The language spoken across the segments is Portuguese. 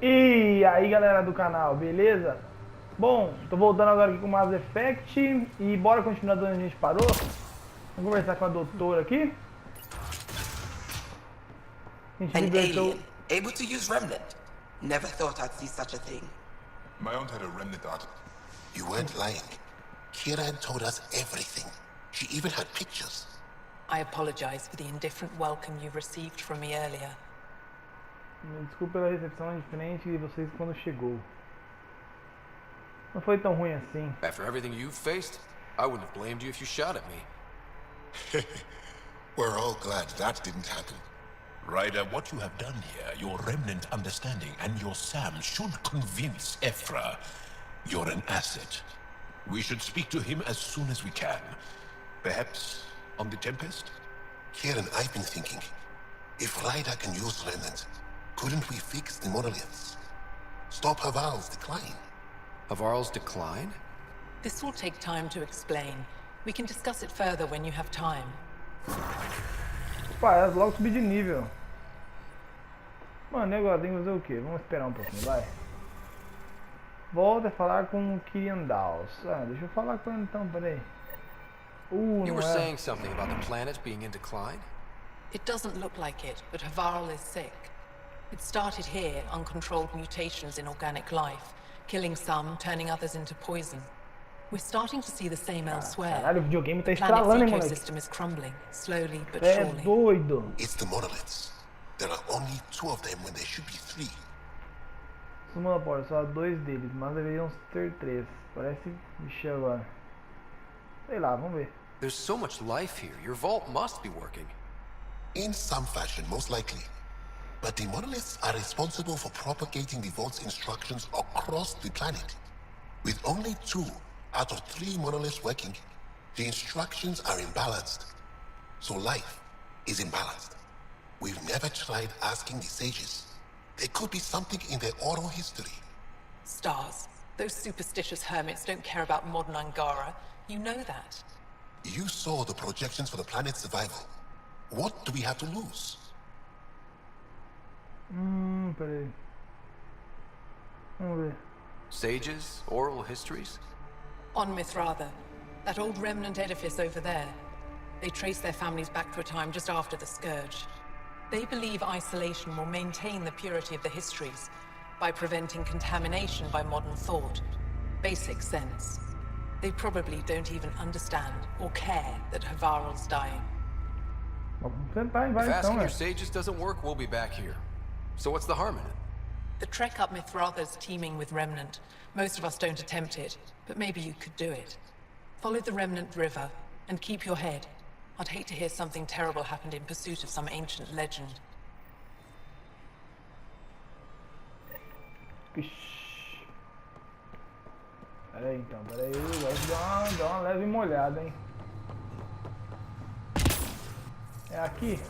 E aí galera do canal, beleza? Bom, tô voltando agora aqui com o Mass Effect e bora continuar de onde a gente parou. Vamos conversar com a doutora aqui. A gente An libertou... alien, able to use remnant. Never thought I'd see such a thing. My aunt had a remnant art. You weren't lying. Kira had told us everything. She even had pictures. I apologize for the indifferent welcome you received from me earlier. Me desculpe pela recepção diferente de vocês quando chegou. Não foi tão ruim assim. After everything you've faced, I wouldn't have blamed you if you shot at me. We're all glad that didn't happen. Ryder, what you have done here, your remnant understanding and your Sam should convince Ephra you're an asset. We should speak to him as soon as we can. Perhaps on the Tempest? Kieran, I've been thinking. If Ryder can use remnant, couldn't we fix the monoliths? Stop Haval's decline? Havarl's decline? This will take time to explain. We can discuss it further when you have time. Pá, logo subir de nível. Mano, e agora tem que fazer o quê? Vamos esperar um pouquinho, vai. Volta a falar com o Kirian Dawes. Ah, deixa eu falar com ele então, peraí. You não were é. saying something about the planet being in decline? It doesn't look like it, but Havarl is sick. It started here, uncontrolled mutations in organic life, killing some, turning others into poison. We're starting to see the same elsewhere. Caralho, o videogame tá The planet's estralando, hein, moleque? ecosystem is crumbling, slowly but É surely. doido. It's the monoliths. There are only 2 of them when there should be 3. Suma porta, só há 2 deles, mas deveriam ter 3. Parece bicho agora. Sei lá, vamos ver. There's so much life here. Your vault must be working. In some fashion, most likely. But the monoliths are responsible for propagating the vault's instructions across the planet. With only 2 out of 3 monoliths working, the instructions are imbalanced. So life is imbalanced. We've never tried asking the sages. There could be something in their oral history. Stars. Those superstitious hermits don't care about modern Angara. You know that. You saw the projections for the planet's survival. What do we have to lose? Peraí. Vamos ver. Sages? Oral histories? On Mithratha, that old remnant edifice over there. They trace their families back to a time just after the Scourge. They believe isolation will maintain the purity of the histories by preventing contamination by modern thought. Basic sense. They probably don't even understand or care that Havarl's dying. Vamos tentar, vai If asking então, your sages doesn't work, we'll be back here. So what's the harm in it? The trek up Mithratha's teeming with remnant. Most of us don't attempt it, but maybe you could do it. Follow the remnant river and keep your head. I'd hate to hear something terrible happened in pursuit of some ancient legend. Peraí então, peraí. Vai dar uma leve molhada, hein. É aqui?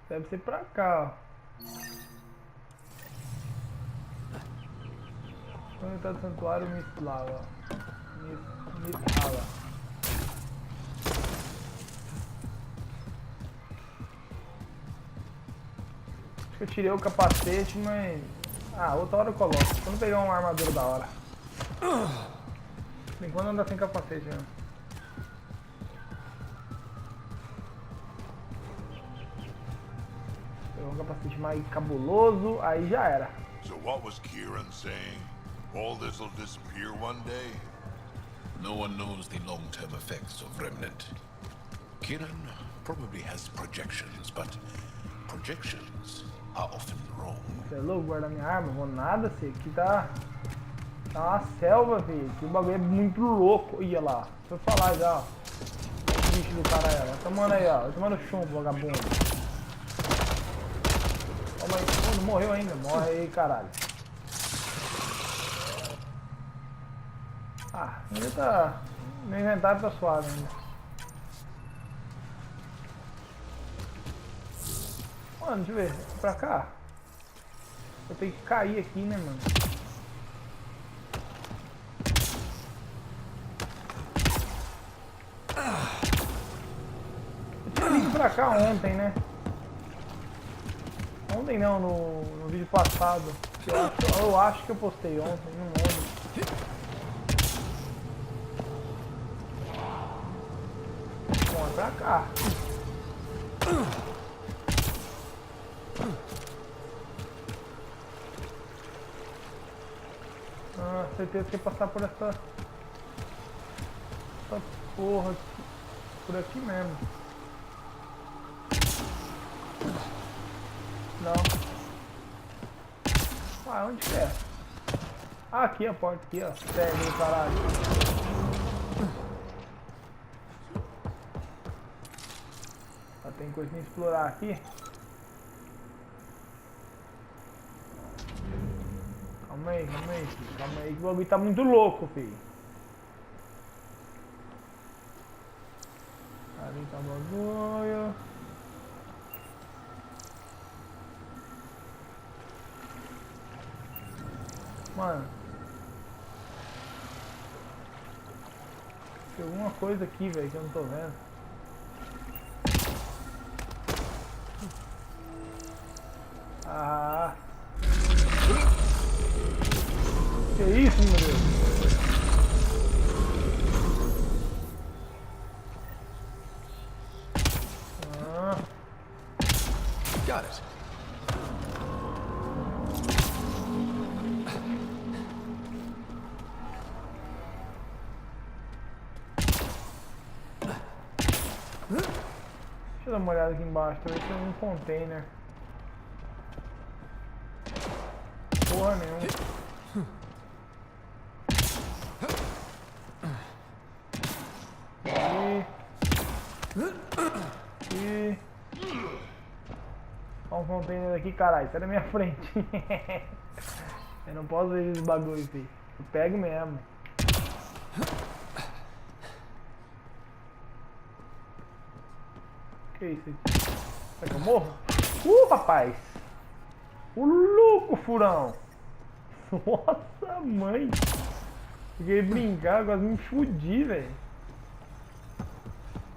Deve ser pra cá, ó. Onde tá o santuário Mislava? Mislava. Acho que eu tirei o capacete, mas... Ah, outra hora eu coloco. Quando pegar uma armadura da hora. Por enquanto anda sem capacete mesmo. Pegar um capacete mais cabuloso, aí já era. So what was Kieran saying? All this'll disappear one day? No one knows the long-term effects of remnant. Kiran probably has projections, but projections are often wrong. Você é louco, guardar minha arma? Vou nada, sei. Aqui tá uma selva, filho. Aqui o bagulho é muito louco. Ia lá. Deixa eu falar já, ó. O bicho do cara aí, ó. Vai tomando aí, ó. Vai tomando chumbo, vagabundo. Toma aí. Pô, não morreu ainda. Morre aí, caralho. Ah, ainda tá... Meu inventário tá suave ainda. Mano, deixa eu ver. Pra cá. Eu tenho que cair aqui, né, mano? Eu tinha vindo pra cá ontem, né? Ontem não, no vídeo passado. Eu acho que eu postei ontem, não lembro. Bom, é pra cá. Ah, certeza que ia passar por essa porra aqui, por aqui mesmo. Não. Ah, onde que é? Ah, aqui a porta, aqui ó. Sério, caralho. Ah, tem coisa pra explorar aqui. Calma aí, filho. Calma aí que o bagulho tá muito louco, filho. Ali tá o bagulho. Mano. Tem alguma coisa aqui, velho, que eu não tô vendo. Ah. Que isso, meu Deus? Ah. Got it. Deixa eu dar uma olhada aqui embaixo, pra ver se tem um container. Porra nenhuma. E olha um container aqui, caralho, sai da minha frente. Eu não posso ver esse bagulho, filho. Eu pego mesmo. Que isso aqui? Será que eu morro? Rapaz! O louco, furão! Nossa, mãe! Fiquei brincar, quase me fudi, velho.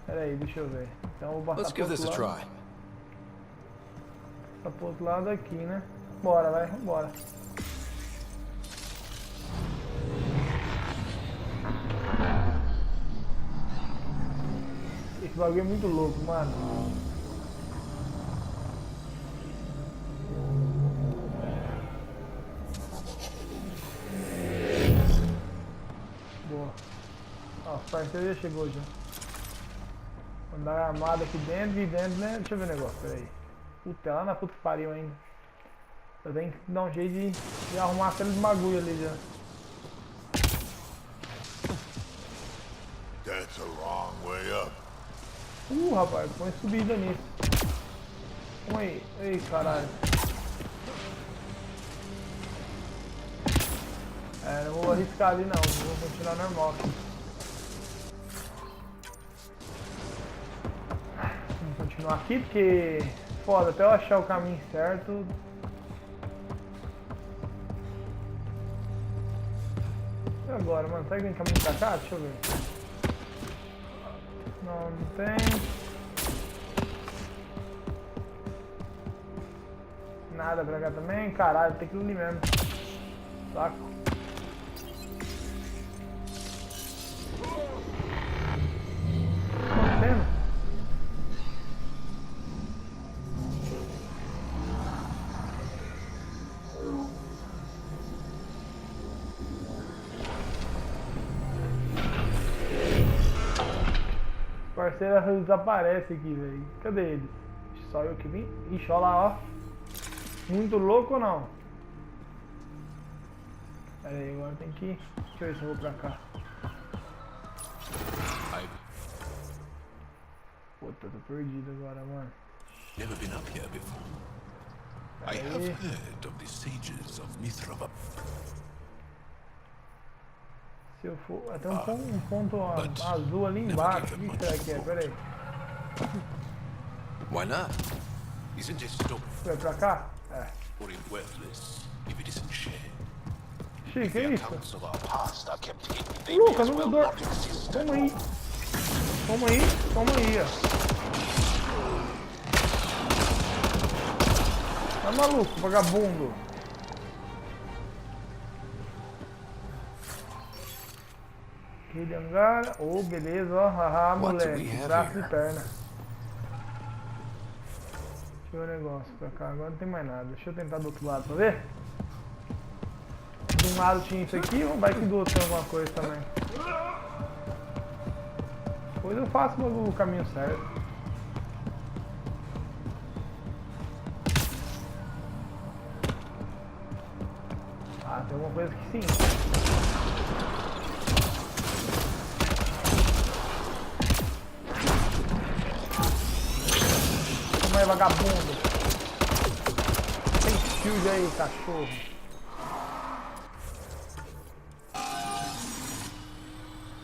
Pera aí, deixa eu ver. Então eu vou passar pro outro lado. Passar pro outro lado aqui, né? Bora, vai, vambora. Esse bagulho é muito louco, mano. Boa. Ó, o parceiro já chegou já. Vou dar uma armada aqui dentro e dentro, né? Deixa eu ver o negócio, peraí. Puta, é lá na puta que pariu ainda. Eu tenho que dar um jeito de arrumar aqueles bagulho ali já. That's a long way up. Rapaz, põe subida nisso. Vamos aí. Ei, caralho. É, não vou arriscar ali não. Vou continuar normal aqui. Vamos continuar aqui porque... Foda, até eu achar o caminho certo... E agora, mano? Será que tem caminho pra cá? Deixa eu ver. Não, não tem. Nada pra cá também. Caralho, tem que ir ali mesmo. Saco. O que tá acontecendo? O parceiro desaparece aqui, velho. Cadê ele? Só eu que vim? Ixi, olha lá, ó. Muito louco ou não? Pera aí, agora tem que ir. Deixa eu ver se eu vou pra cá. Puta, tô perdido agora, mano. Never been up here before. I have heard of the sages of Mithrava. Se eu for... Tem um ponto azul ali embaixo. O que será que é? Pera aí. Why not? Isn't it stop Vai pra cá? É. Or it worthless if it isn't shared? Chico, que é isso? Accounts of our past are kept hidden. They Lucas, may não as well mudou. not exist. Toma aí. Toma aí, toma aí, ó. Tá maluco, vagabundo. Aqui de hangar. Oh, beleza, ó. Haha, What do we moleque. have Braço here? e perna. Deixa eu ver o negócio pra cá. Agora não tem mais nada. Deixa eu tentar do outro lado pra ver. De um lado tinha isso aqui, vai que do outro tem alguma coisa também. Depois eu faço o caminho certo. Ah, tem alguma coisa que sim. Toma aí, vagabundo. Tem shield aí, cachorro.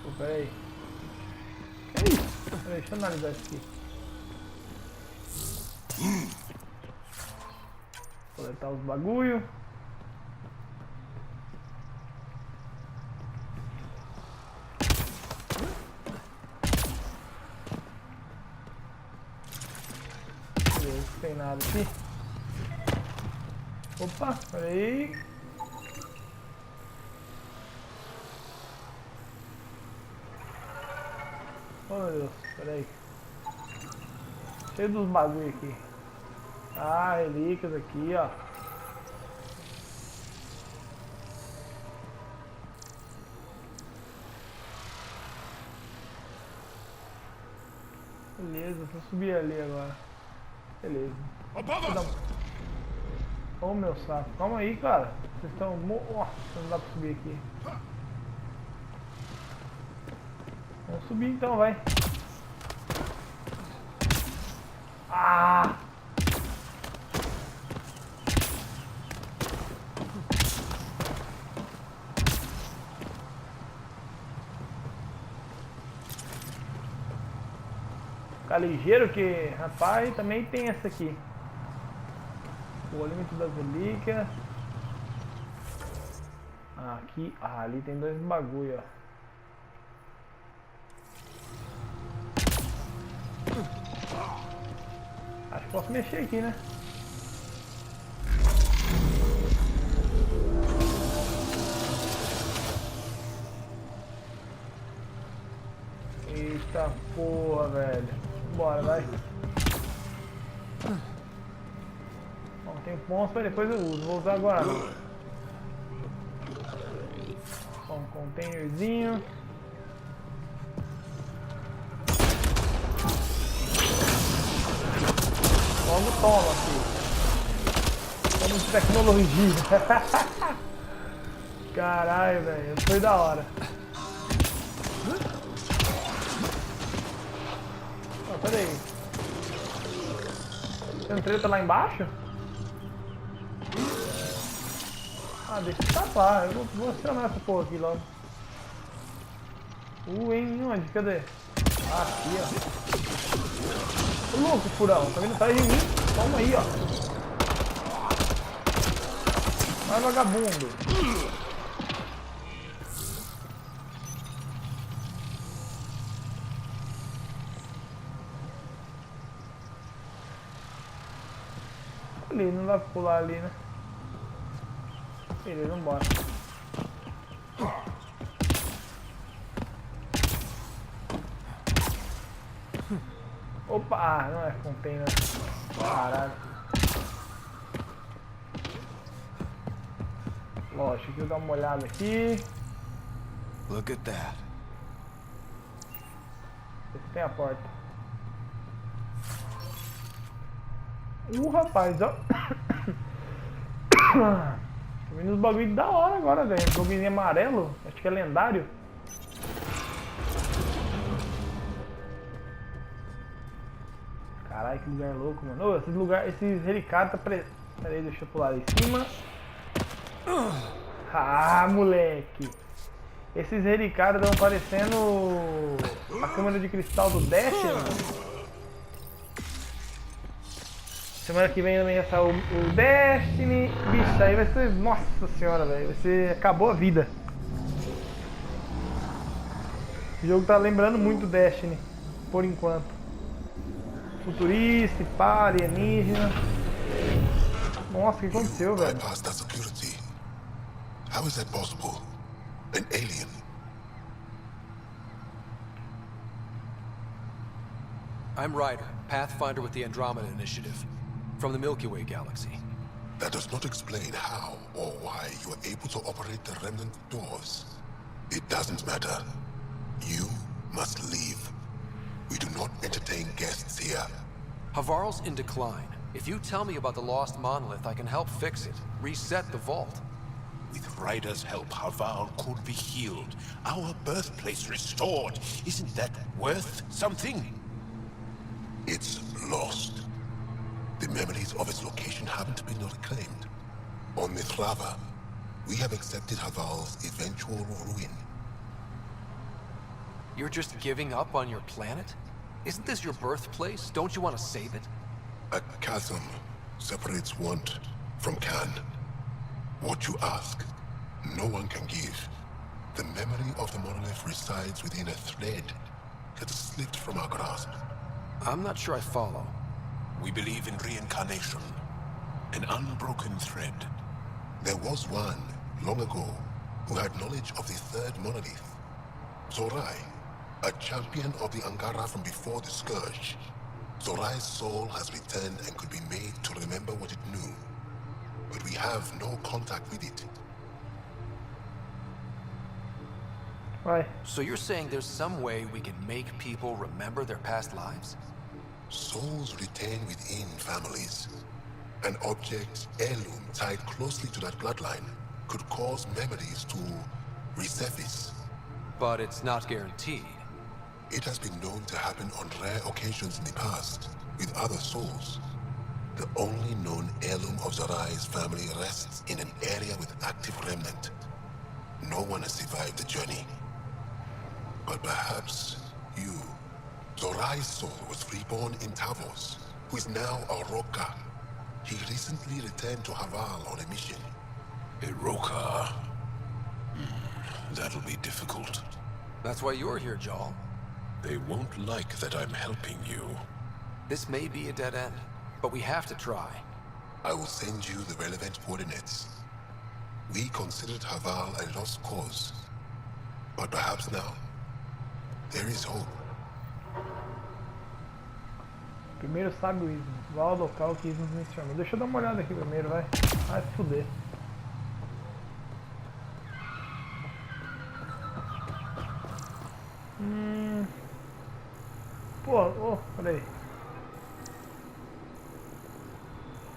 Pô, peraí. Que isso? Peraí, deixa eu analisar isso aqui. Coletar os bagulho. Beleza, não tem nada aqui. Opa, peraí. Oh meu Deus, peraí. Cheio dos bagulho aqui. Ah, relíquias aqui, ó. Beleza, vou subir ali agora. Beleza. Ô meu saco, calma aí, cara. Vocês estão. Nossa, não dá pra subir aqui. Vamos subir então, vai. Ah! Ficar ligeiro que, rapaz, também tem essa aqui. O limite das relíquias. Ah, aqui, ali tem dois bagulho, ó. Acho que posso mexer aqui, né? Eita porra, velho. Bora, vai. Bom, tem pontos pra depois eu uso. Vou usar agora não. Bom, containerzinho. Logo toma, filho. Toma de tecnologia. Caralho, velho. Foi da hora. Ah, pera aí. Tem treta lá embaixo? Ah, deixa eu escapar. Eu vou acionar essa porra aqui logo. Hein? Onde? Cadê? Ah, aqui, ó. Ô louco, furão. Tá vindo atrás de mim? Toma aí, ó. Vai, vagabundo. Ali, não dá pra pular ali, né? Beleza, vambora. Opa, não é container. Caralho. Lógico, deixa eu dar uma olhada aqui. Look at that. Esse tem a porta. Rapaz, ó. Tô vendo os bagulho da hora agora, velho. Um joguinho amarelo, acho que é lendário. Caralho, que lugar louco, mano. Ô, esses lugares, esses helicards tá Pera aí, deixa eu pular ali em cima. Ah, moleque. Esses helicards estão parecendo a câmera de cristal do Dash, mano. Semana que vem também vai sair o Destiny. Bicho, aí vai ser... Nossa senhora, velho. Vai ser... Acabou a vida. O jogo tá lembrando muito o Destiny. Por enquanto. Futurista, pá, alienígena. Nossa, o que aconteceu, velho? Bypassed that security. How is that possible? An alien? I'm Ryder, Pathfinder with the Andromeda Initiative, from the Milky Way galaxy. That does not explain how or why you are able to operate the remnant doors. It doesn't matter. You must leave. We do not entertain guests here. Havarl's in decline. If you tell me about the lost monolith, I can help fix it. Reset the vault. With Ryder's help, Havarl could be healed. Our birthplace restored. Isn't that worth something? It's lost. The memories of its location haven't been reclaimed. On Mithrava, we have accepted Havarl's eventual ruin. You're just giving up on your planet? Isn't this your birthplace? Don't you want to save it? A chasm separates want from can. What you ask, no one can give. The memory of the monolith resides within a thread that slipped from our grasp. I'm not sure I follow. We believe in reincarnation. An unbroken thread. There was one, long ago, who had knowledge of the third monolith. Zorai, a champion of the Angara from before the Scourge. Zorai's soul has returned and could be made to remember what it knew. But we have no contact with it. Vai. So you're saying there's some way we can make people remember their past lives? Souls retain within families. An object, heirloom, tied closely to that bloodline could cause memories to resurface. But it's not guaranteed. It has been known to happen on rare occasions in the past, with other souls. The only known heirloom of Zorai's family rests in an area with active remnant. No one has survived the journey. But perhaps you. Zorai's soul was reborn in Tavos, who is now a Roka. He recently returned to Havarl on a mission. Iroka. That'll be difficult. That's why you're here, Jarl. They won't like that I'm helping you. This may be a dead end, but we have to try. I will send you the relevant coordinates. We considered Havarl a lost cause. But perhaps now, there is hope. Primeiro sabe o ismo. Vá ao local que ismos mencionam. Deixa eu dar uma olhada aqui primeiro, vai. Vai se fuder. Porra, peraí.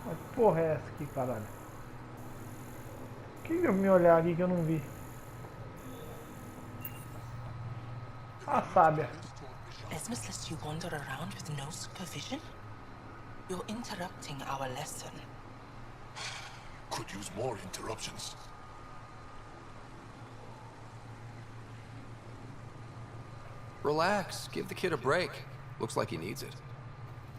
Mas porra é essa aqui, caralho? Que eu me olhar aqui que eu não vi? Ah, sábia. Esmus lets you wander around with no supervision? You're interrupting our lesson. Could use more interruptions. Relax, give the kid a break. Looks like he needs it.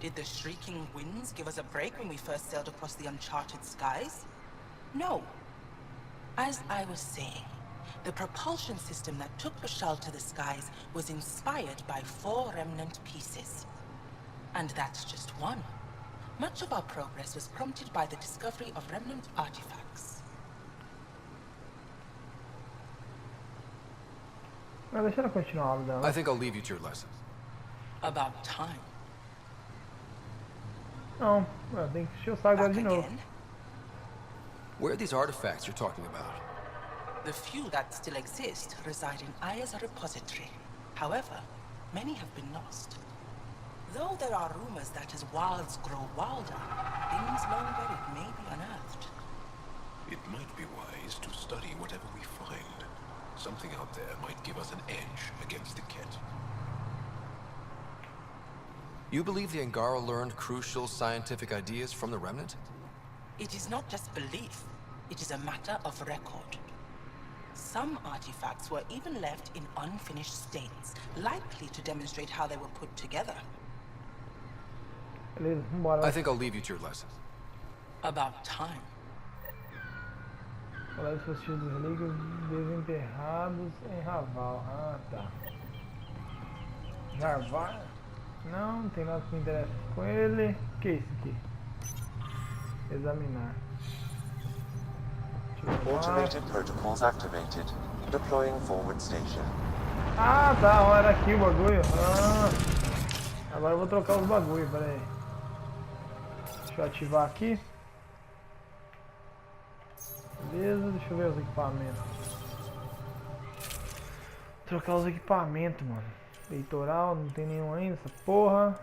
Did the shrieking winds give us a break when we first sailed across the uncharted skies? No. As I was saying, the propulsion system that took Bashal to the skies was inspired by 4 remnant pieces. And that's just one. Much of our progress was prompted by the discovery of remnant artifacts. Mas deixa ela continuar a aula dela. I think I'll leave you to your lesson. About time. Não, tem que encher o saco dela Back de novo. again? Where are these artifacts you're talking about? The few that still exist reside in Aya's repository. However, many have been lost. Though there are rumors that as wilds grow wilder, things long buried may be unearthed. It might be wise to study whatever we find. Something out there might give us an edge against the Ket. You believe the Angara learned crucial scientific ideas from the Remnant? It is not just belief, it is a matter of record. Some artifacts were even left in unfinished states, likely to demonstrate how they were put together. Beleza, vambora. I think I'll leave you to your lesson. About time. Falar dos vestígios dos relíquios desenterrados em Raval. Ah, tá. Jarvar? Não, não tem nada que me interessa com ele. O que é isso aqui? Examinar. Deixa eu ver lá. Automated protocols activated. Deploying forward station. Ah, tá, ó, era aqui o bagulho. Ah, agora eu vou trocar os bagulhos, pera aí. Deixa eu ativar aqui. Beleza, deixa eu ver os equipamentos. Trocar os equipamentos, mano. Peitoral, não tem nenhum ainda, essa porra.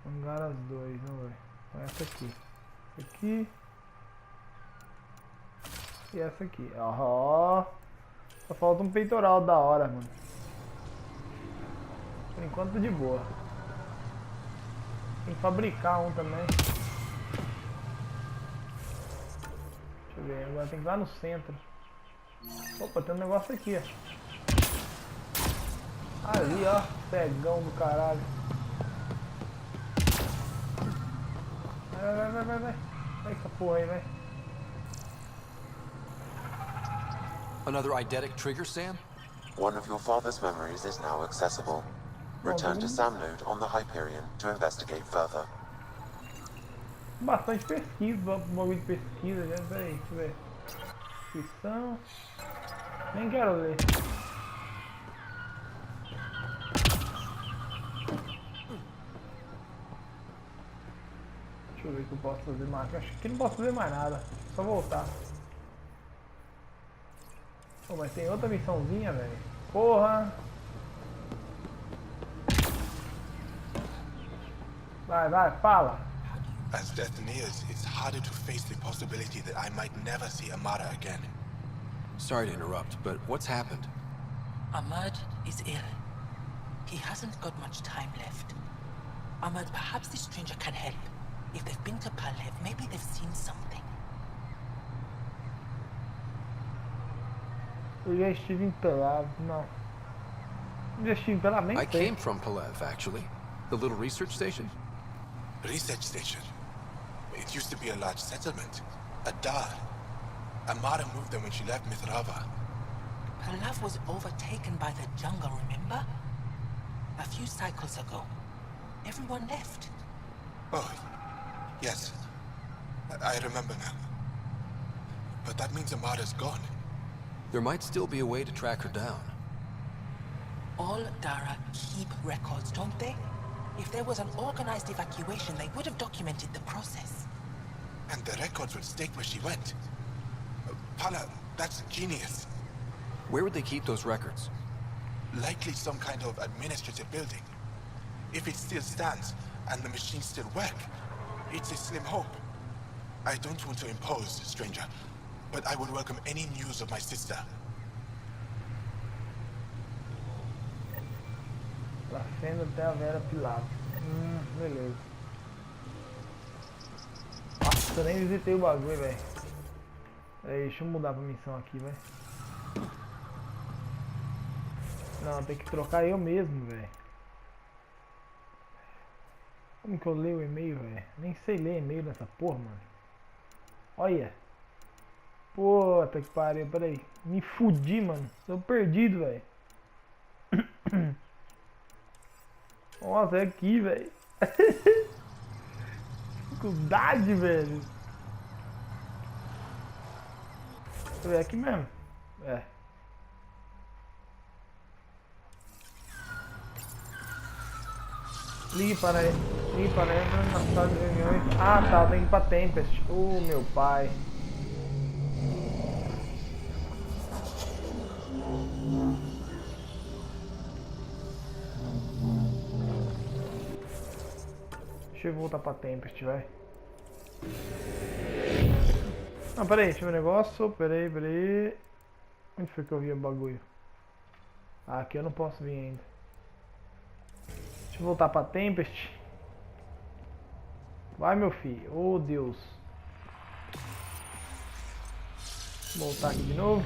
Hangar as dois, vamos ver. Essa aqui. Essa aqui. E essa aqui. Ó. Só falta um peitoral da hora, mano. Por enquanto tá de boa. Tem que fabricar um também. Deixa eu ver, agora tem que ir lá no centro. Opa, tem um negócio aqui, ó. Ali, ó. Pegão do caralho. Vai. Vai essa porra aí, vai. Another eidetic trigger, Sam? One of your father's memories is now accessible. Return to Sam Node on the Hyperion to investigate further. Bastante pesquisa, bagulho de pesquisa, já. Peraí, deixa eu ver. Descrição. Nem quero ler. Deixa eu ver o que eu posso fazer mais. Acho que não posso fazer mais nada. Só voltar. Pô, mas tem outra missãozinha, velho. Porra! Vai, fala! As death nears, it's harder to face the possibility that I might never see Amara again. Sorry to interrupt, but what's happened? Ahmad is ill. He hasn't got much time left. Ahmad, perhaps this stranger can help. If they've been to Palev, maybe they've seen something. Eu já estive em Pelev, não. Eu já estive em Pelev, nem I sei. came from Palev, actually. The little research station. Research station. It used to be a large settlement. A dar. Amara moved them when she left Mithrava. Palev was overtaken by the jungle, remember? A few cycles ago. Everyone left. Oh, yes. I remember now. But that means Amara's gone. There might still be a way to track her down. All Dara keep records, don't they? If there was an organized evacuation, they would have documented the process. And the records would state where she went. Pala, that's genius. Where would they keep those records? Likely some kind of administrative building. If it still stands, and the machines still work, it's a slim hope. I don't want to impose, stranger, but I would welcome any news of my sister. Placendo até a Vera Pilatos. Beleza. Nossa, eu nem visitei o bagulho, velho. Deixa eu mudar pra missão aqui, velho. Não, tem que trocar eu mesmo, velho. Como que eu leio o e-mail, velho? Nem sei ler e-mail nessa porra, mano. Olha. Puta que pariu, peraí. Me fudi, mano. Tô perdido, velho. Nossa, é aqui, velho. Dificuldade, velho. Deixa eu ver aqui mesmo. É. Ligue para ele na sala de reuniões. Ah, tá, eu tenho que ir pra Tempest. Meu pai. Deixa eu voltar pra Tempest, vai. Não, peraí, deixa eu ver o negócio. Peraí. Onde foi que eu vi o bagulho? Ah, aqui eu não posso vir ainda. Deixa eu voltar pra Tempest. Vai, meu filho. Oh, Deus. Vou voltar aqui de novo.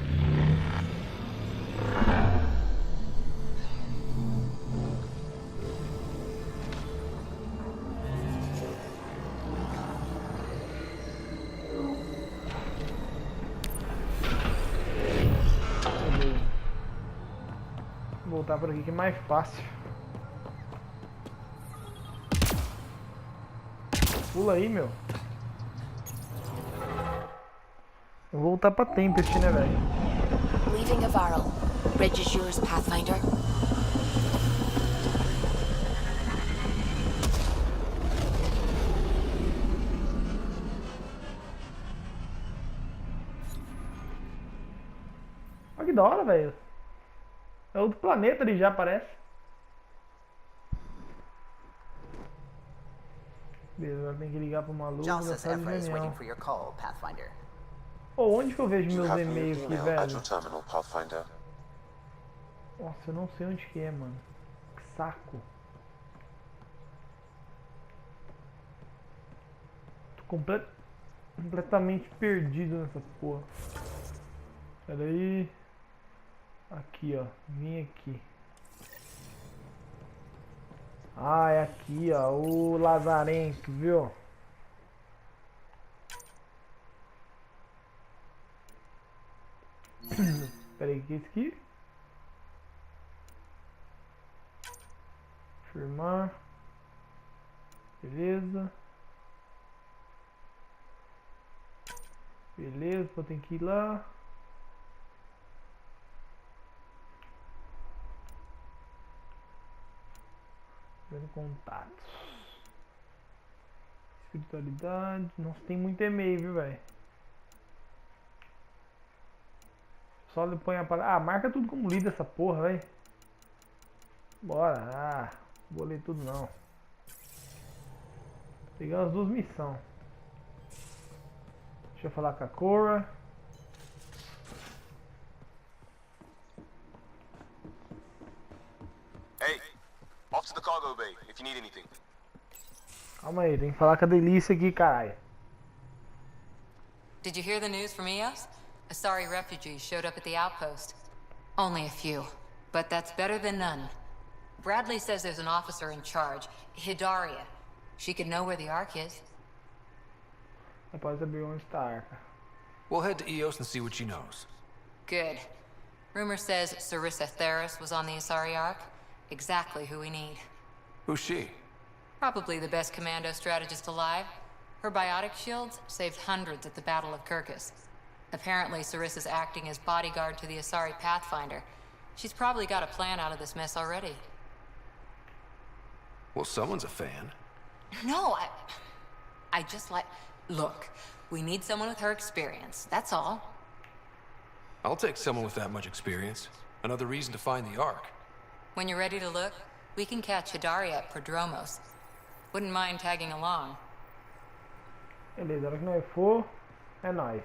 Vou voltar por aqui que é mais fácil. Pula aí, meu. Vou voltar pra Tempest, né, velho? Leaving Avarel. Bridge is yours, Pathfinder. Olha que da hora, velho. É outro planeta ali já, parece. Beleza, agora tem que ligar pro maluco John da says sala de Ephra is waiting reunião. for your call, Pathfinder. Pô, onde que eu vejo You meus have new e-mails aqui, email at velho? your terminal, Pathfinder. Nossa, eu não sei onde que é, mano. Que saco. Tô completamente perdido nessa porra. Pera aí. Aqui, ó. Vim aqui. Ah, é aqui, ó. O Lazarento, viu? Pera aí, que é isso aqui? Firmar. Beleza. Beleza, eu tenho que ir lá. Vendo contatos. Espiritualidade. Nossa, tem muito e-mail, viu, velho? Só ele põe a palavra. Ah, marca tudo como lido essa porra, velho. Bora. Ah, não vou ler tudo não. Pegamos as duas missões. Deixa eu falar com a Cora. Hey, off to the cargo bay if you need anything. Calma aí, tem que falar com a Delícia aqui, caralho. Did you hear the news from Eos? Asari refugees showed up at the outpost. Only a few, but that's better than none. Bradley says there's an officer in charge, Hidaria. She could know where the Ark is. Rapaz, saber onde está a arca. We'll head to Eos and see what she knows. Good. Rumor says Sarissa Theris was on the Asari Ark. Exactly who we need. Who's she? Probably the best commando strategist alive. Her biotic shields saved hundreds at the Battle of Kirkus. Apparently, Sarissa's acting as bodyguard to the Asari Pathfinder. She's probably got a plan out of this mess already. Well, someone's a fan. No, I just like... Look, we need someone with her experience, that's all. I'll take someone with that much experience. Another reason to find the Ark. When you're ready to look, we can catch Hidaria at Prodromos. Wouldn't mind tagging along. Beleza, a hora que nós for, é nóis.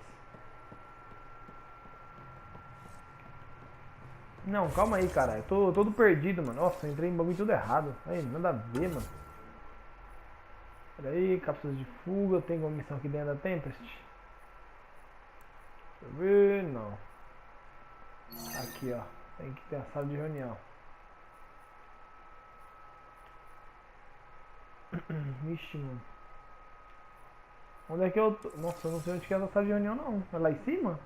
Não, calma aí, cara. Eu tô todo perdido, mano. Nossa, eu entrei em bagulho tudo errado. Aí, nada a ver, mano. Pera aí, cápsulas de fuga. Tem alguma missão aqui dentro da Tempest? Deixa eu ver. Não. Aqui, ó. Tem que ter a sala de reunião. Vixe, mano. Onde é que eu tô? Nossa, eu não sei onde que é essa sala de reunião, não. É lá em cima?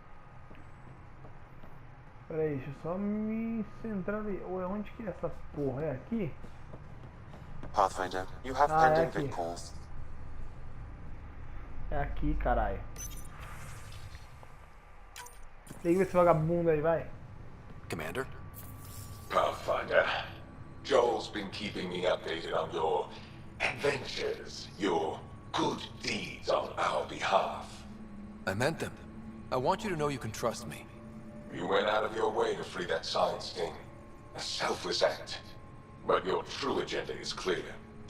Pera aí, deixa eu só me centrar ali. Ou é onde que é essa porra? É aqui? Pathfinder, you have Ah, é pending aqui. vic calls. É aqui, caralho. Liga esse vagabundo aí, vai. Commander? Pathfinder, Joel's been keeping me updated on your adventures, your good deeds on our behalf. I meant them. I want you to know you can trust me. You went out of your way to free that science thing. A selfless act. But your true agenda is clear.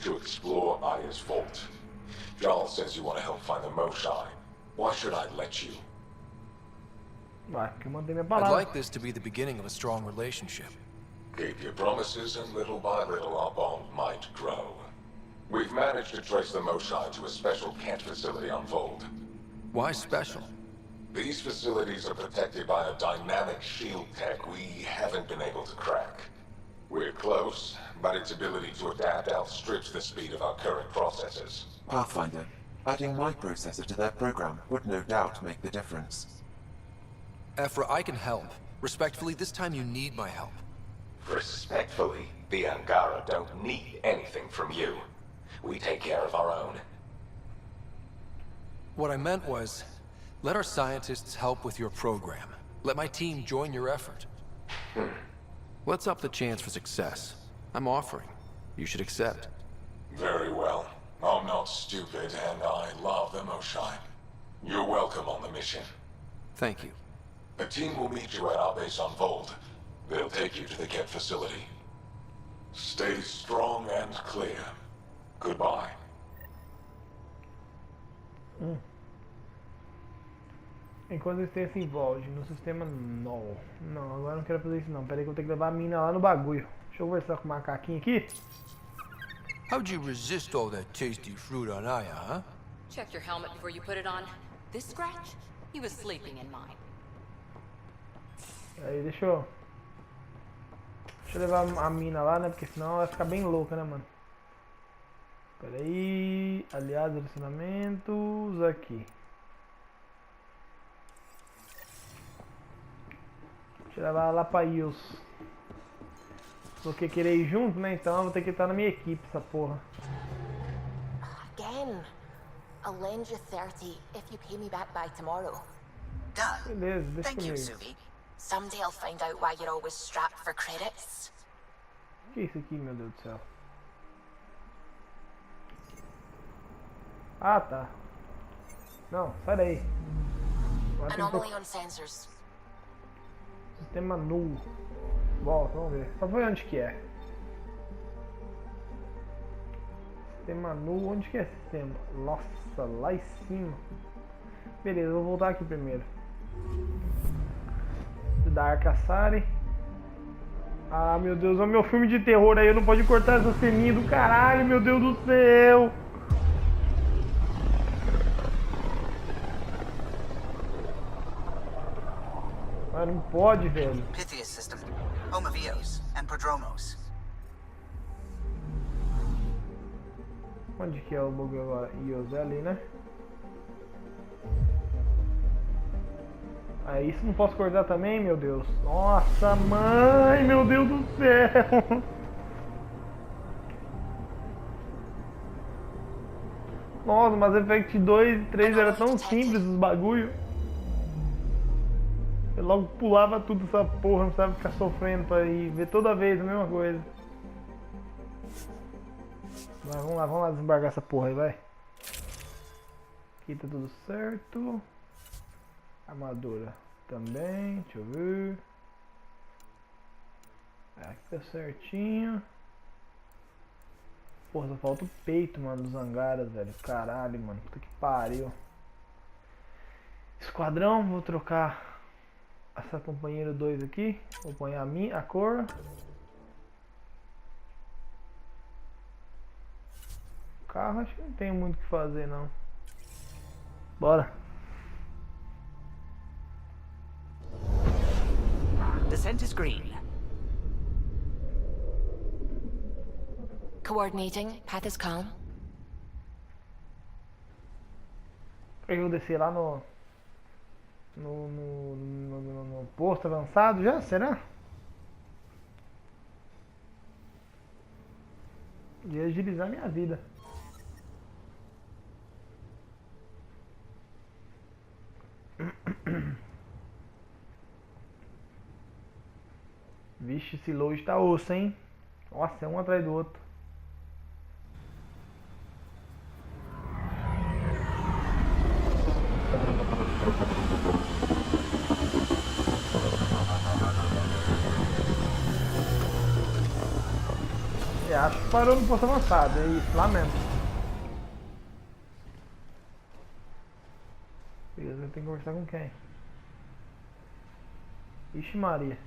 To explore Aya's vault. Jarl says you want to help find the Moshae. Why should I let you? Vai, que eu mandei minha I'd palavra. like this to be the beginning of a strong relationship. Keep your promises, and little by little our bond might grow. We've managed to trace the Moshae to a special Kent facility on Vold. Why special? These facilities are protected by a dynamic shield tech we haven't been able to crack. We're close, but its ability to adapt outstrips the speed of our current processors. Pathfinder, adding my processor to their program would no doubt make the difference. Ephra, I can help. Respectfully, this time you need my help. Respectfully, the Angara don't need anything from you. We take care of our own. What I meant was, let our scientists help with your program. Let my team join your effort. Let's up the chance for success. I'm offering. You should accept. Very well. I'm not stupid, and I love the moonshine. You're welcome on the mission. Thank you. A team will meet you at our base on Vold. They'll take you to the Kett facility. Stay strong and clear. Goodbye. Enquanto existência envolve no sistema null. Não, agora eu não quero fazer isso não. Pera aí que eu tenho que levar a mina lá no bagulho. Deixa eu conversar com o macaquinho aqui. How'd you resist all that tasty fruit on Aya, huh? Checked your helmet before you put it on. This scratch? He was sleeping in mine. Aí, deixa eu levar a mina lá, né? Porque senão ela vai ficar bem louca, né, mano? Pera aí. Aliados, relacionamentos. Aqui. Deixa eu levar ela lá pra Yos. Porque querer ir junto, né? Então eu vou ter que estar na minha equipe, essa porra. Again. I'll lend you 30 if you pay me back by tomorrow. Done. Beleza, deixa Thank you, comigo. Suvi. Someday I'll find out why you're always strapped for credits. O que é isso aqui, meu Deus do céu? Ah, tá. Não, sai daí. Agora tem Anomaly on sensors. sistema null. Volta, vamos ver. Só ver onde que é. Sistema null, onde que é sistema? Nossa, lá em cima. Beleza, eu vou voltar aqui primeiro. Da Arcaçari. Ah, meu Deus, é o meu filme de terror aí. Eu não pode cortar essa ceninha do caralho, meu Deus do céu. Ah, não pode, velho. Pythias system. Home of Eos and Prodromos. Onde que é o bug agora? Eos é ali, né? Ah, isso não posso cortar também, meu Deus. Nossa, mãe, meu Deus do céu. Nossa, mas Effect 2 e 3 era tão simples os bagulho. Eu logo pulava tudo essa porra, não precisava ficar sofrendo pra ir ver toda vez a mesma coisa. Mas vamos lá desembargar essa porra aí, vai. Aqui tá tudo certo. Armadura também, deixa eu ver. Aqui tá certinho. Porra, só falta o peito, mano, dos angaras, velho. Caralho, mano, puta que pariu. Esquadrão, vou trocar essa companheira 2 aqui. Vou pôr a cor. Carro, acho que não tem muito o que fazer, não. Bora. Descent is green. Coordinating. Path is calm. Eu vou descer lá no posto avançado já, será? De agilizar minha vida. Vixe, esse load tá osso, hein? Nossa, é um atrás do outro. Acho que parou no posto avançado, é isso, lá mesmo. Beleza, eu tenho que conversar com quem? Ixi Maria.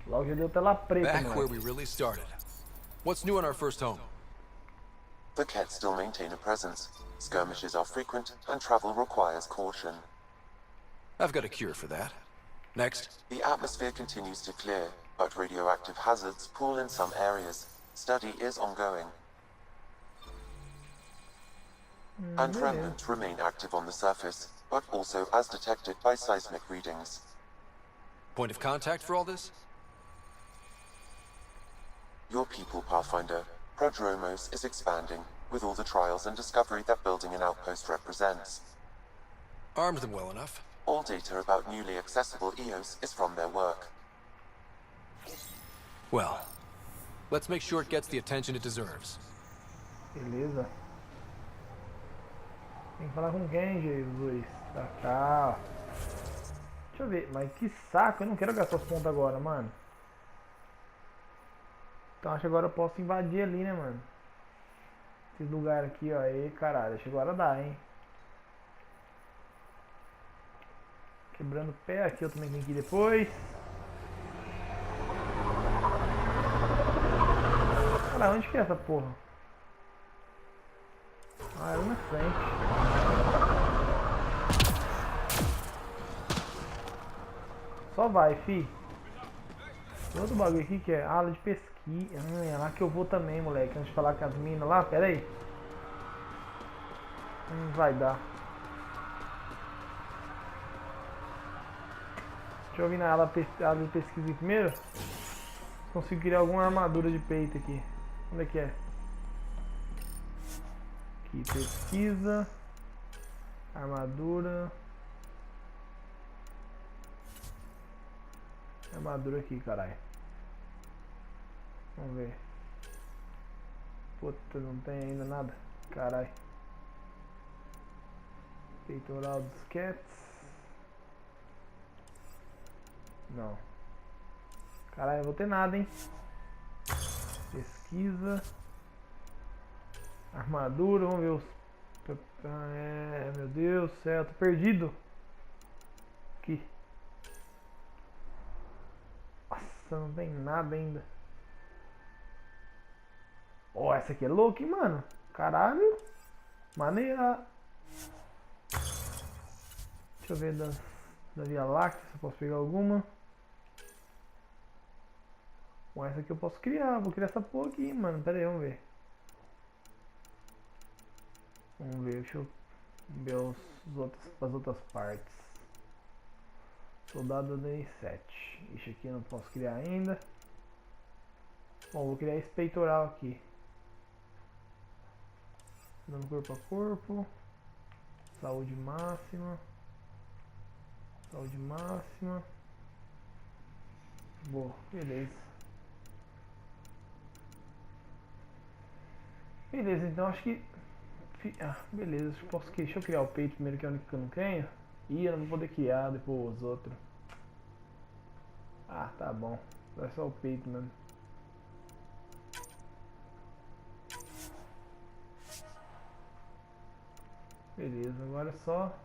Logo já deu tela preta, Back mano. where we really started. What's new in our first home? The Kett still maintain a presence. Skirmishes are frequent, and travel requires caution. I've got a cure for that. Next. The atmosphere continues to clear, but radioactive hazards pool in some areas. Study is ongoing. And remnants remain active on the surface, but also as detected by seismic readings. Point of contact for all this? Your people, Pathfinder. Prodromos is expanding. with all the trials and discovery that building an outpost represents. Armed them well enough. All data about newly accessible EOS is from their work. Well, let's make sure it gets the attention it deserves. Beleza. Tem que falar com quem, Jesus? Pra cá, ó. Deixa eu ver, mas que saco, eu não quero gastar os pontos agora, mano. Então acho que agora eu posso invadir ali, né, mano? Esse lugar aqui, ó, aí, caralho, acho que agora dá, hein. Quebrando o pé, aqui eu também tenho que ir depois. Cara, onde que é essa porra? Ah, era na frente. Só vai, fi. Tem outro bagulho aqui que é ala de pesquisa. É lá que eu vou também, moleque. Antes de falar com as minas lá, pera aí. Não vai dar. Deixa eu vir na ala de pesquisa primeiro. Consigo criar alguma armadura de peito aqui. Onde é que é? Aqui, pesquisa. Armadura. Armadura aqui, caralho. Vamos ver. Puta, não tem ainda nada. Caralho. Peitoral dos cats. Não. Caralho, não vou ter nada, hein. Pesquisa. Armadura, vamos ver os... É, meu Deus do céu, tô perdido. Aqui. Nossa, não tem nada ainda. Oh, essa aqui é louca, hein, mano. Caralho. Maneira. Deixa eu ver da Via Láctea se eu posso pegar alguma. Bom, essa aqui eu posso criar. Vou criar essa porra aqui, mano. Pera aí, vamos ver. Vamos ver, deixa eu ver as outras partes. Soldado da N7. Isso aqui eu não posso criar ainda. Bom, vou criar esse peitoral aqui. Dando corpo a corpo. Saúde máxima. Saúde máxima. Boa, beleza. Beleza, então acho que... Ah, beleza, posso que... Deixa eu criar o peito primeiro, que é o único que eu não tenho. Ih, eu não vou poder criar depois os outros. Ah, tá bom. Vai só o peito mesmo. Beleza, agora é só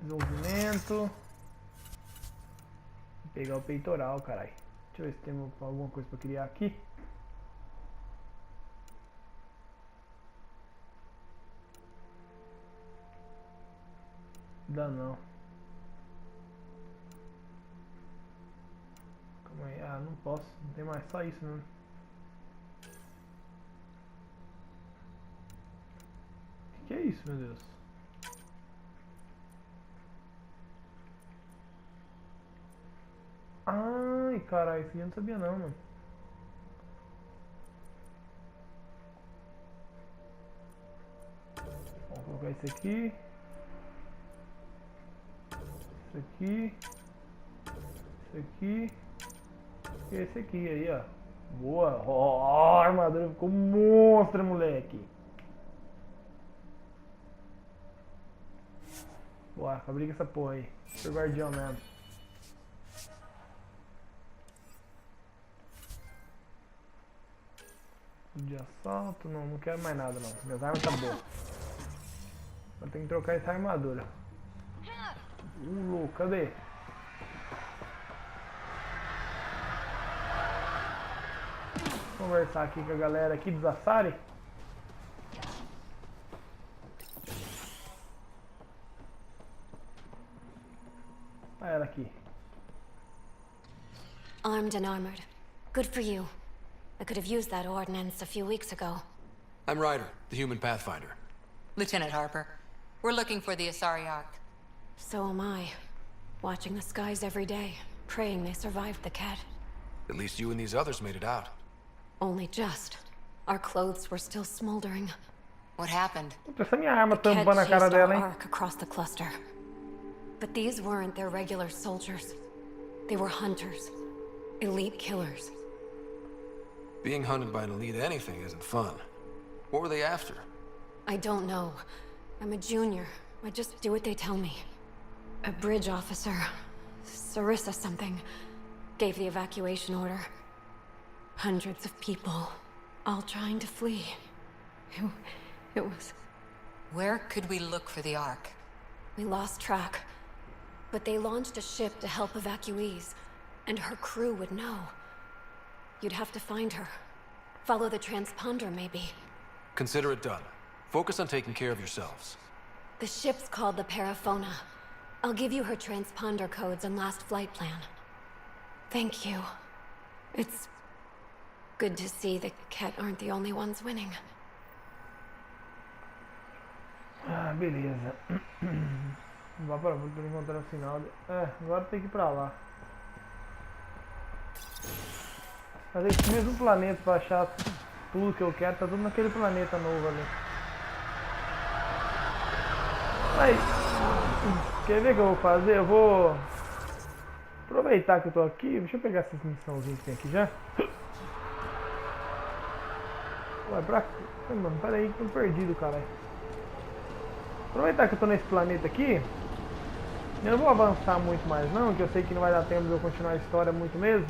desenvolvimento. Vou pegar o peitoral, caralho. Deixa eu ver se tem alguma coisa pra criar aqui. Dá não. Calma aí. Ah, não posso. Não tem mais, só isso mesmo. Que é isso, meu Deus? Ai, caralho, isso aqui eu não sabia não, mano. Vou colocar esse aqui. Esse aqui. Esse aqui. E esse aqui aí, ó. Boa. Ó, a armadura ficou monstra, moleque. Boa, fabrica essa porra aí. Seu guardião mesmo. De assalto, não quero mais nada não. Minhas armas tá boa. Eu tenho que trocar essa armadura. Louco, cadê? Conversar aqui com a galera aqui dos Asari. Olha ela aqui. Armed and armored. Good for you. I could have used that ordnance a few weeks ago. I'm Ryder, the human pathfinder. Lieutenant Harper, we're looking for the Asari Ark. So am I. Watching the skies every day, praying they survived the cat. At least you and these others made it out. Only just. Our clothes were still smoldering. What happened? Puta, essa minha arma The Kett tampando a cara chased dela, our hein? arc across the cluster. But these weren't their regular soldiers. They were hunters. Elite killers. Being hunted by an elite anything isn't fun. What were they after? I don't know. I'm a junior. I just do what they tell me. A bridge officer, Sarissa something, gave the evacuation order. Hundreds of people, all trying to flee. It was... Where could we look for the Ark? We lost track. But they launched a ship to help evacuees, and her crew would know. You'd have to find her. Follow the transponder, maybe. Consider it done. Focus on taking care of yourselves. The ship's called the Paraphona. I'll give you her transponder codes and last flight plan. Thank you. It's good to see the Kett aren't the only ones winning. Ah, beleza. Vá para por encontrar o sinal. Agora tem que ir pra lá. Fazer esse mesmo planeta pra achar tudo que eu quero. Tá tudo naquele planeta novo ali. Aí, quer ver o que eu vou fazer? Eu vou aproveitar que eu tô aqui. Deixa eu pegar essas missãozinhas que tem aqui já. Ué, pra cá. Mano, pera aí que eu tô perdido, caralho. Aproveitar que eu tô nesse planeta aqui. Eu não vou avançar muito mais não, que eu sei que não vai dar tempo de eu continuar a história muito mesmo.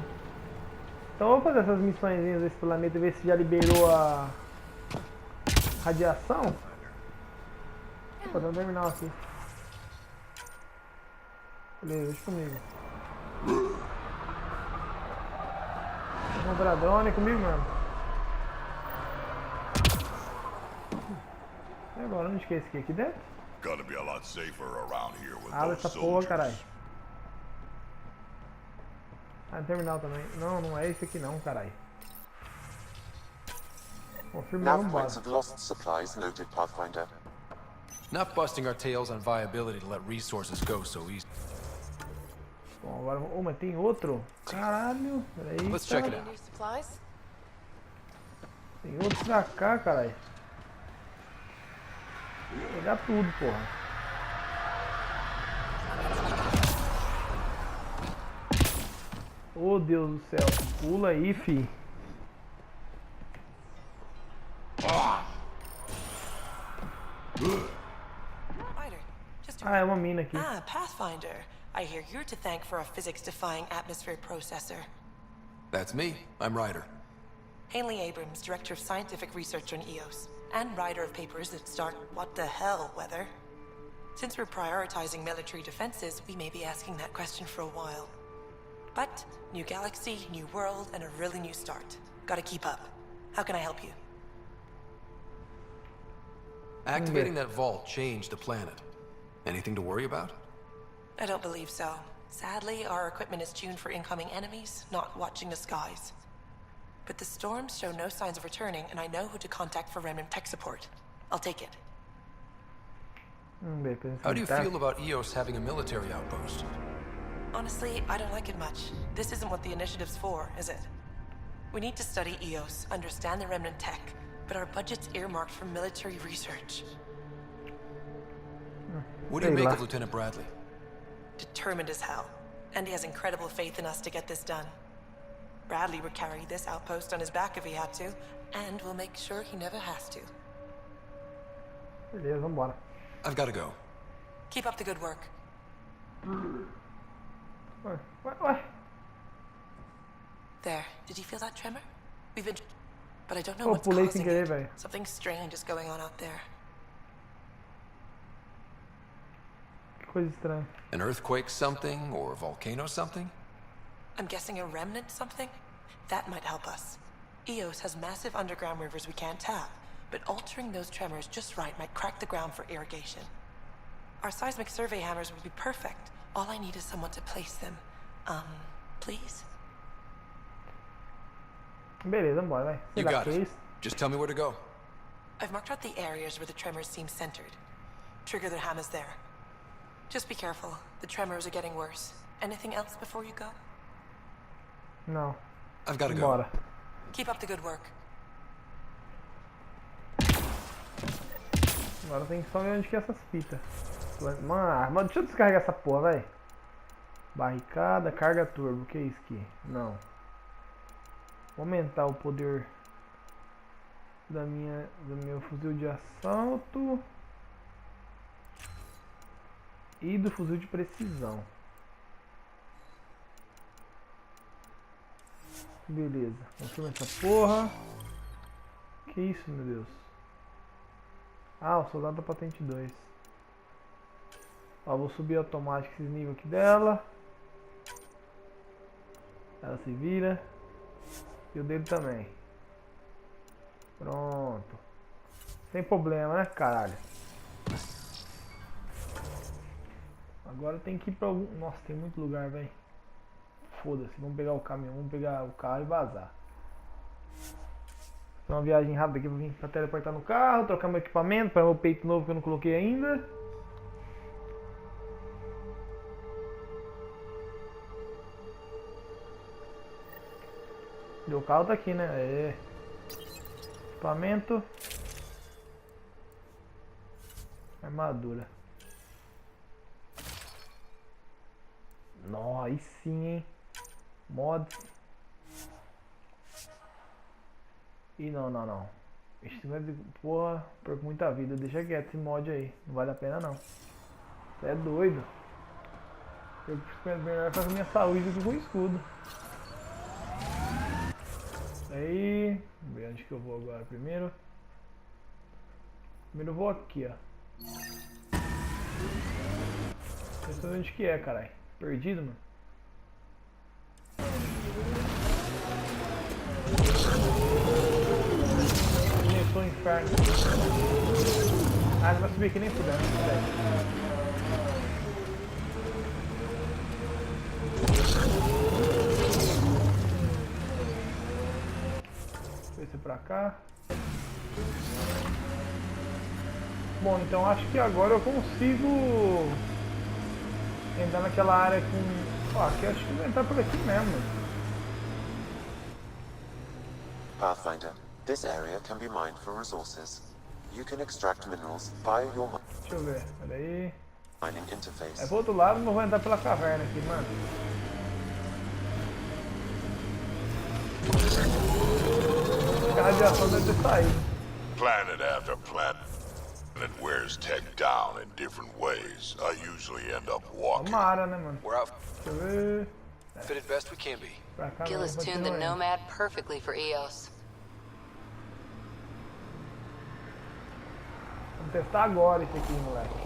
Então eu vou fazer essas missõezinhas desse planeta e ver se já liberou a radiação. Opa, tem um terminal aqui. Beleza, deixa comigo. Vou comprar drone comigo, mano. E agora, onde que é esse aqui? Aqui dentro? Gotta be a lot safer around here with Abre those essa porra, soldiers. caralho. Ah, terminal também. Não, não é esse aqui não, caralho. Confirma, Nav vamos embora. points of lost supplies noted, Pathfinder. Not busting our tails on viability to let resources go so easy. Bom, agora... Oh, mas tem outro? Caralho, peraí. Let's check it out. New supplies? Tem outro pra cá, caralho. Vou pegar tudo, porra. Oh, Deus do céu. Pula aí, fi. Ryder, just a... Ah, é uma mina aqui. Ah, Pathfinder. I hear you're to thank for a physics-defying atmosphere processor. That's me. I'm Ryder. Hanley Abrams, Director of Scientific Research on EOS, and writer of papers that start what the hell weather. Since we're prioritizing military defenses, we may be asking that question for a while. But, new galaxy, new world, and a really new start. Gotta keep up. How can I help you? Activating that vault changed the planet. Anything to worry about? I don't believe so. Sadly, our equipment is tuned for incoming enemies, not watching the skies. But the storms show no signs of returning, and I know who to contact for Remnant tech support. I'll take it. How do you feel about EOS having a military outpost? Honestly, I don't like it much. This isn't what the initiative's for, is it? We need to study EOS, understand the Remnant tech, but our budget's earmarked for military research. What do you make of Lieutenant Bradley? Determined as hell. And he has incredible faith in us to get this done. Bradley would carry this outpost on his back if he had to, and we'll make sure he never has to. Beleza, vambora. I've got to go. Keep up the good work. Ué. There. Did you feel that tremor? We've been... But I don't know Oh, what's pulei causing sem querer, it. velho. Something strange is going on out there. Que coisa estranha. An earthquake something, or a volcano something? I'm guessing a remnant something? That might help us. EOS has massive underground rivers we can't tap, but altering those tremors just right might crack the ground for irrigation. Our seismic survey hammers would be perfect. All I need is someone to place them. Please? Beleza, vambora, vai. You got it. Just tell me where to go. I've marked out the areas where the tremors seem centered. Trigger the hammers there. Just be careful. The tremors are getting worse. Anything else before you go? Não. I've got to go. Bora. Keep up the good work. Agora tem que só ver onde que é essas fitas. Mano, deixa eu descarregar essa porra, velho. Barricada, carga turbo. O que é isso aqui? Não. Vou aumentar o poder do meu fuzil de assalto e do fuzil de precisão. Beleza. Confirma essa porra. Que isso, meu Deus. Ah, o soldado da patente 2. Ó, vou subir automático esses níveis aqui dela. Ela se vira. E o dele também. Pronto. Sem problema, né, caralho? Agora tem que ir pra algum... Nossa, tem muito lugar, velho. Foda-se, vamos pegar o caminhão, vamos pegar o carro e vazar. Fazer uma viagem rápida aqui pra vir pra teleportar no carro, trocar meu equipamento, para meu peito novo que eu não coloquei ainda. E o carro tá aqui, né? É. Equipamento. Armadura. Nossa, aí sim, hein? Mods. E não. Esse vai de... Porra, perco muita vida. Deixa quieto esse mod aí. Não vale a pena não. Você é doido. Eu preciso melhor fazer minha saúde do que com o escudo. Aí, vamos ver onde que eu vou agora primeiro. Primeiro eu vou aqui, ó. Não sei onde que é, caralho. Perdido, mano. Começou o inferno. Ah, ele vai subir aqui nem puder, Esse pra cá. Bom, então acho que agora eu consigo entrar naquela área com... Ó, aqui acho que vou entrar por aqui mesmo. Pathfinder, this area can be mined for resources. You can extract minerals via your Deixa eu ver, peraí. mining interface. É pro outro lado, mas eu vou entrar pela caverna aqui, mano. A radiação deve ter saído. Planet after planet. It wears tech down in different ways. I usually end up walking. Uma área, né, mano? We're out. Deixa eu ver. Fitted best we can be. Pra cá, Gil has tuned the Nomad perfectly for EOS. Vamos testar agora isso aqui, moleque.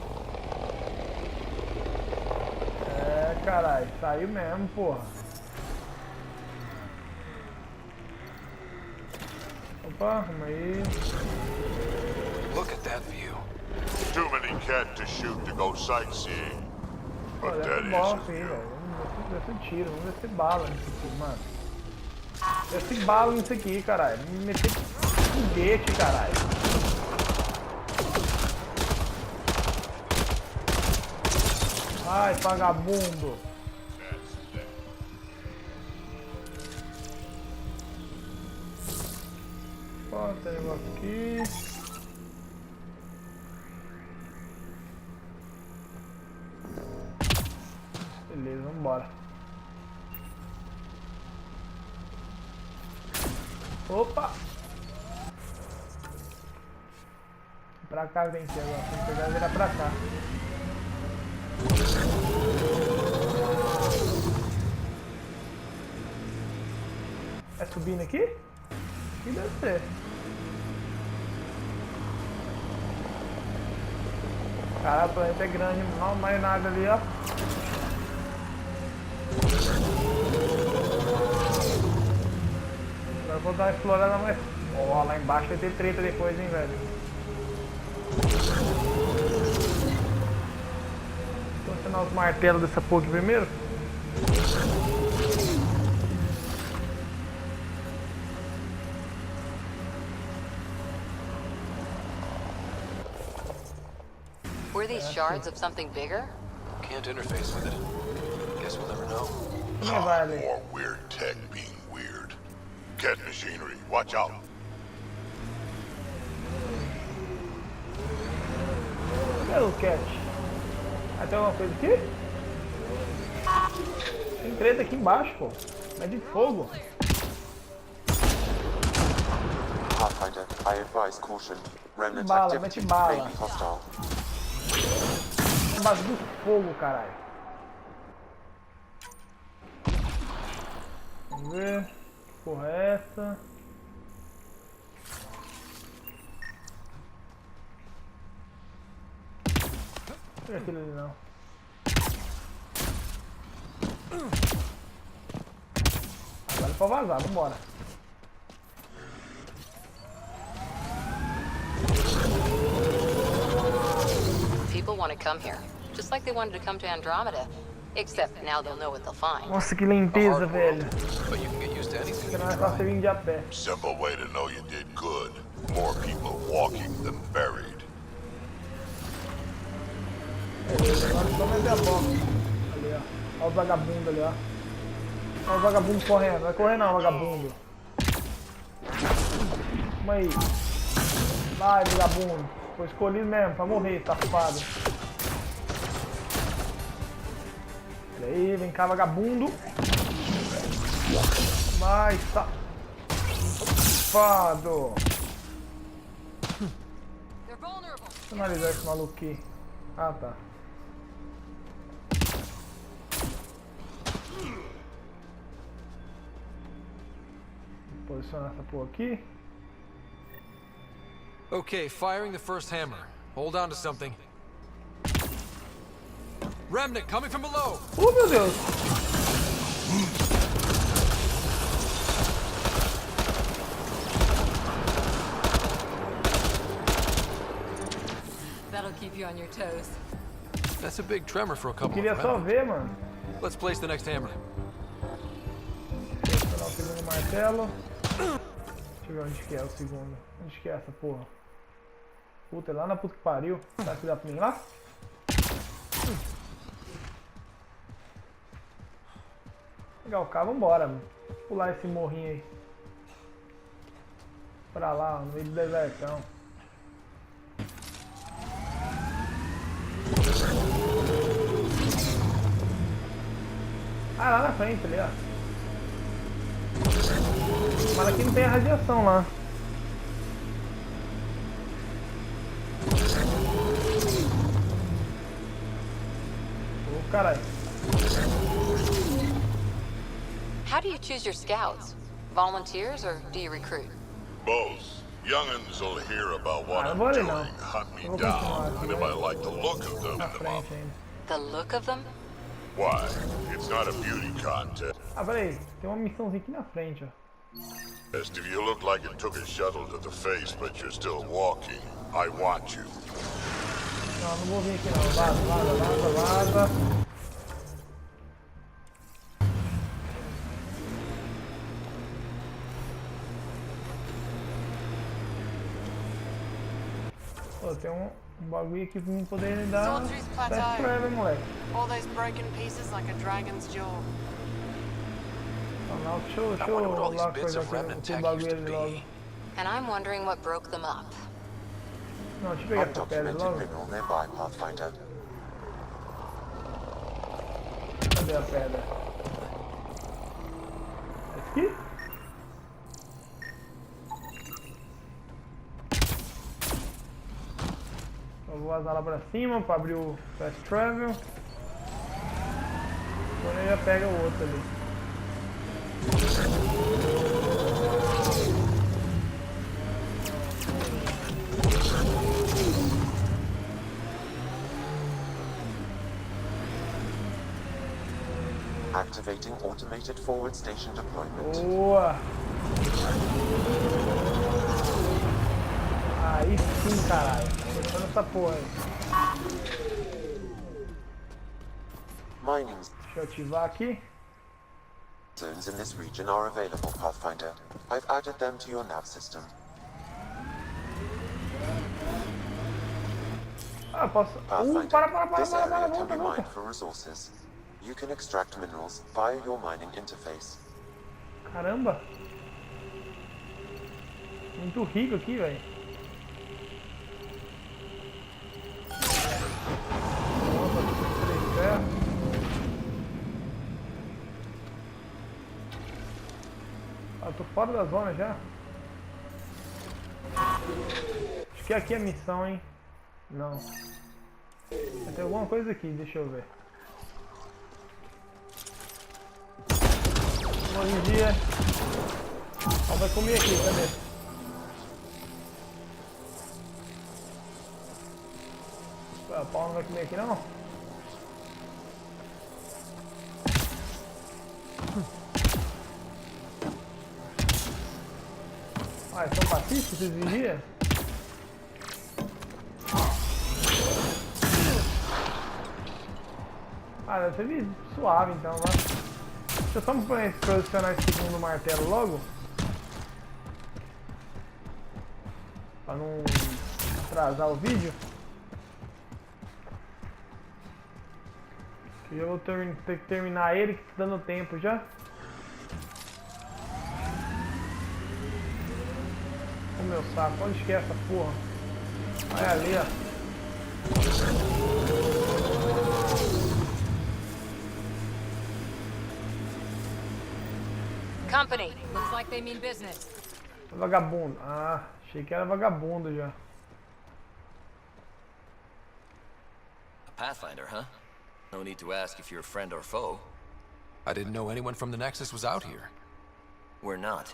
É, caralho, saiu mesmo, porra. Opa, vamos aí. Look at that view. Too many cat to shoot to go sightseeing. But Olha, that essa bola isn't aqui, here. velho. Vamos ver se tira, vamos ver se bala nisso aqui, mano. Ver se bala nisso aqui, caralho. Me meter foguete, caralho. Ai, vagabundo. Ó, tem negócio aqui. Beleza, vambora. Opa! Pra cá vem aqui agora, tem que pegar e virar pra cá. É subindo aqui? Aqui deve ser. Caralho, o planeta é grande, não mais nada ali, ó. Agora eu vou dar uma explorada mais. Ó, lá embaixo vai ter treta depois, hein, velho. Vou ensinar os martelos dessa porra aqui primeiro. Were these shards of something bigger? Can't interface with it. Guess we'll never know. More weird tech being weird. Cat machinery, watch out. Cadê o cat? Ah, tem alguma coisa aqui? Tem treta aqui embaixo, pô. É de fogo. Pathfinder, I advise caution. Remnant Bala, activity mete bala. may be hostile. É base do fogo, caralho. Vamos ver. Que porra é essa? Não é aquilo ali não. Agora é pra vazar, vambora. People want to come here, just like they wanted to come to Andromeda. Except now they'll know what they'll find. Nossa, que limpeza, velho. But you can get used to anything Não if é you fácil try. vir de a pé. Simple way to know you did good. More people walking than buried. Agora só meter a bola. Ali, ó. Olha o vagabundo ali, ó. Olha o vagabundo correndo. Não vai correr não, vagabundo. Calma aí. Vai, vagabundo. Foi escolhido mesmo pra morrer, safado. Olha aí, vem cá, vagabundo. Vai, safado. Deixa eu analisar esse maluco aqui. Ah, tá. Vou posicionar essa porra aqui. Okay, firing the first hammer. Hold on to something. Remnant coming from below! Oh, meu Deus! That'll keep you on your toes. That's a big tremor for a couple Queria of só rounds. ver, mano. Let's place the next hammer. Vou pegar o segundo martelo. Deixa eu ver onde que é o segundo. Onde que é essa porra? Puta, é lá na puta que pariu. Será que dá pra mim ir lá? Pegar o carro, vambora, mano. Pular esse morrinho aí. Pra lá, no meio do desertão. Ah, lá na frente ali, ó. Mas aqui não tem a radiação lá. Ô, caralho. How do you choose your scouts? Volunteers or do you recruit? Both. Young'uns will hear about what Ah, I'm não vou ali doing, não. hunt me Eu vou down, continuar and aqui, if vai. I like the look of them, Na them up. frente ainda. The look of them? Why? It's not a beauty contest. Ah, peraí. Tem uma missãozinha aqui na frente, ó. If you look like it took a shuttle to the face, but you're still walking, I want you. Não, não vou vir aqui não. Vaza, vaza, vaza, vaza. Pô, tem um bagulho aqui pra mim poder dar Soldiers test plateau. drive, moleque. All those broken pieces like a dragon's jaw. Não, deixa eu I wonder what all these lá bits coisa of remnant aqui, o tech bagulho used to ali logo. be. And I'm wondering what broke them up. Não, deixa eu pegar essa pedra Undocumented logo. mineral nearby, Pathfinder. Cadê a pedra? Essa aqui? Eu vou vazar lá pra cima pra abrir o fast travel. Quando ele já pega o outro ali. Activating automated forward station deployment. Boa! Aí sim, caralho. Deixando essa porra aí. Mining Deixa eu ativar aqui. zones in this region are available, Pathfinder. I've added them to your nav system. Ah, posso... Pathfinder, para, this area can volta, be volta. mined for resources. You can extract minerals via your mining interface. Caramba! Muito rico aqui, velho. fora da zona já. Acho que aqui é a missão, hein? Não. Tem alguma coisa aqui, deixa eu ver. Bom dia. Ó, vai comer aqui, cadê? O pau não vai comer aqui não? Ah, são pacíficos esses vigias? Ah, deve ser suave então, vai. Deixa eu só me posicionar esse segundo martelo logo. Pra não atrasar o vídeo. Eu vou ter que terminar ele, que tá dando tempo já. O meu saco, onde que é essa porra? Olha ali, ó. Company, looks like they mean business. Vagabundo. Ah, achei que era vagabundo já. A Pathfinder, huh? No need to ask if you're a friend or foe. I didn't know anyone from the Nexus was out here. We're not.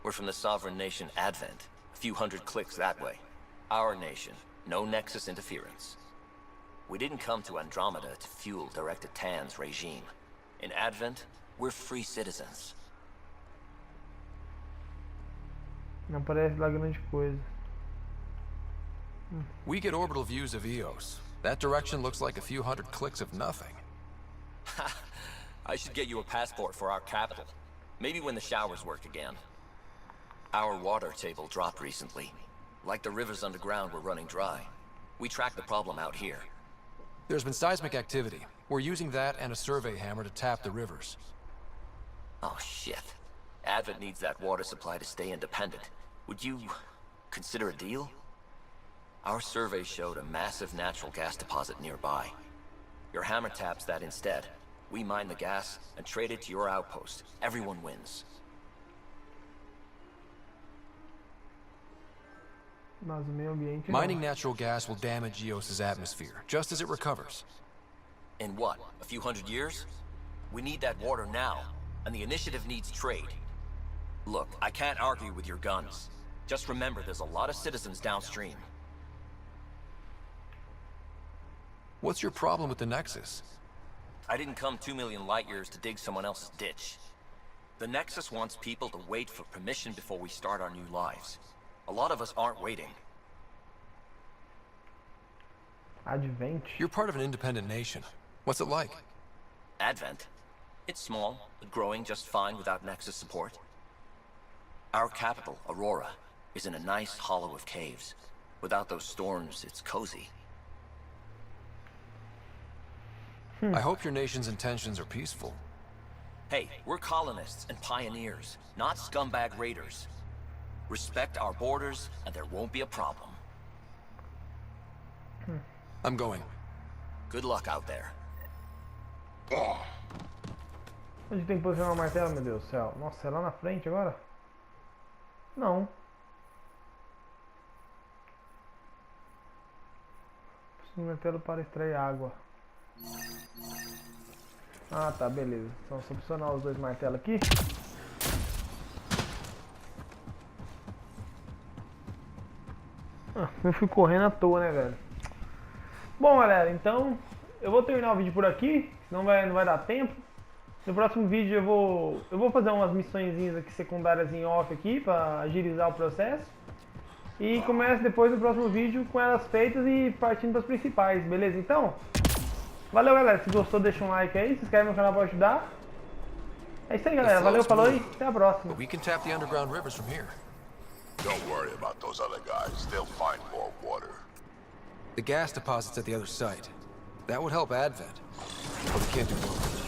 We're from the sovereign nation Advent. A few hundred clicks that way. Our nation. No Nexus interference. We didn't come to Andromeda to fuel Director Tan's regime. In Advent, we're free citizens. Não parece lá grande coisa. We get orbital views of Eos. That direction looks like a few hundred clicks of nothing. I should get you a passport for our capital. Maybe when the showers work again. Our water table dropped recently. Like the rivers underground were running dry. We tracked the problem out here. There's been seismic activity. We're using that and a survey hammer to tap the rivers. Oh shit. Advent needs that water supply to stay independent. Would you consider a deal? Our survey showed a massive natural gas deposit nearby. Your hammer taps that instead. We mine the gas and trade it to your outpost. Everyone wins. Mining natural gas will damage Eos's atmosphere, just as it recovers. In what, a few hundred years? We need that water now, and the initiative needs trade. Look, I can't argue with your guns. Just remember there's a lot of citizens downstream. What's your problem with the Nexus? I didn't come 2 million light years to dig someone else's ditch. The Nexus wants people to wait for permission before we start our new lives. A lot of us aren't waiting. Advent? You're part of an independent nation. What's it like? Advent? It's small, but growing just fine without Nexus support. Our capital, Aurora, is in a nice hollow of caves. Without those storms, it's cozy. I hope your nation's intentions are peaceful. Hey, we're colonists and pioneers, not scumbag raiders. Respect our borders, and there won't be a problem. I'm going. Good luck out there. Onde tem que posicionar o martelo, meu Deus do céu? Nossa, é lá na frente agora? Não. Posiciona o martelo para extrair água. Ah, tá, beleza. Então, só posicionar os dois martelos aqui. Eu fui correndo à toa, né, velho? Bom, galera, então eu vou terminar o vídeo por aqui, senão não vai dar tempo. No próximo vídeo eu vou fazer umas missõezinhas aqui secundárias em off aqui para agilizar o processo. E começo depois no próximo vídeo com elas feitas e partindo para as principais, beleza? Então, valeu, galera. Se gostou, deixa um like aí, se inscreve no canal para ajudar. É isso aí, galera. Valeu, falou e até a próxima. We can tap the underground rivers from here. Don't worry about those other guys. They'll find more water. The gas deposit's at the other site. That would help Advent. But we can't do both.